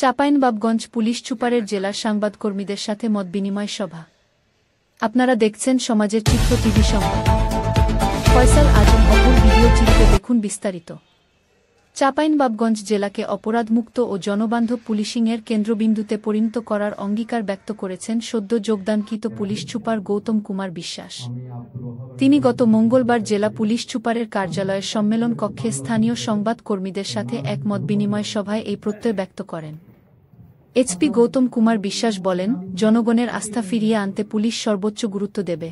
Chapainawabganj police সুপারের জেলার সাংবাদকর্মীদের সাথে মতবিনিময় সভা। আপনারা দেখছেন সমাজের চিত্র টিভি সংবাদ। ফয়সাল আজম অপর ভিডিও চিত্রে দেখুন বিস্তারিত। চাঁপাইনবাবগঞ্জ জেলাকে অপরাধমুক্ত ও জনবান্ধব পুলিশিংয়ের কেন্দ্রবিন্দুতে পরিণত করার অঙ্গীকার ব্যক্ত করেছেন সদ্য যোগদানকৃত পুলিশ সুপার গৌতম কুমার বিশ্বাস। তিনি গত মঙ্গলবার জেলা পুলিশ সুপারের কার্যালয়ের সম্মেলন কক্ষে স্থানীয় সংবাদ কর্মীদের সাথে এক মতবিনিময় সভায় এই প্রত্যয় ব্যক্ত করেন। এইচপি গৌতম কুমার বিশ্বাস বলেন, জনগণের আস্থা ফিরিয়ে আনতে পুলিশ সর্বোচ্চ গুরুত্ব দেবে।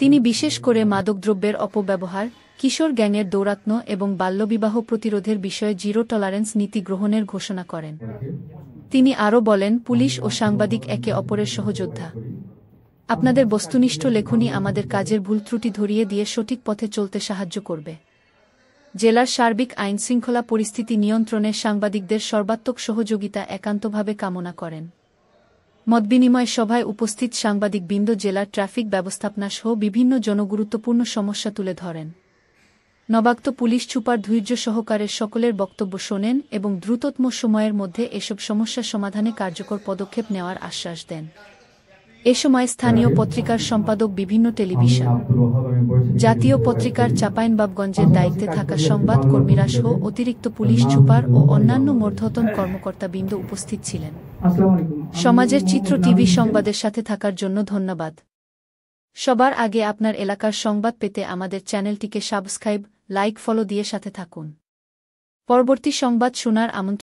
তিনি বিশেষ করে মাদকদ্রব্যের অপব্যবহার, কিশোর গ্যাংয়ের দৌরাত্ম্য এবং বাল্যবিবাহ প্রতিরোধের বিষয়ে জিরো টলারেন্স নীতি গ্রহণের ঘোষণা করেন। তিনি আরও বলেন, পুলিশ ও সাংবাদিক একে অপরের সহযোদ্ধা। আপনাদের বস্তুনিষ্ঠ লেখনী আমাদের কাজের ভুল ত্রুটি ধরিয়ে দিয়ে সঠিক পথে চলতে সাহায্য করবে। জেলার সার্বিক আইনশৃঙ্খলা পরিস্থিতি নিয়ন্ত্রণে সাংবাদিকদের সর্বাত্মক সহযোগিতা একান্তভাবে কামনা করেন। মতবিনিময় সভায় উপস্থিত সাংবাদিকবৃন্দ জেলার ট্রাফিক ব্যবস্থাপনাসহ বিভিন্ন জনগুরুত্বপূর্ণ সমস্যা তুলে ধরেন। নবাগত পুলিশ সুপার ধৈর্য সহকারে সকলের বক্তব্য শোনেন এবং দ্রুততম সময়ের মধ্যে এসব সমস্যা সমাধানে কার্যকর পদক্ষেপ নেওয়ার আশ্বাস দেন। এ সময় স্থানীয় পত্রিকার সম্পাদক, বিভিন্ন টেলিভিশন, জাতীয় পত্রিকার চাঁপাইনবাবগঞ্জের দায়িত্বে থাকা সংবাদ কর্মীরা সহ অতিরিক্ত পুলিশ সুপার ও অন্যান্য ঊর্ধ্বতন কর্মকর্তাবৃন্দ উপস্থিত ছিলেন। সমাজের চিত্র টিভি সংবাদের সাথে থাকার জন্য ধন্যবাদ। সবার আগে আপনার এলাকার সংবাদ পেতে আমাদের চ্যানেলটিকে সাবস্ক্রাইব, লাইক, ফলো দিয়ে সাথে থাকুন। পরবর্তী সংবাদ শোনার আমন্ত্রণ।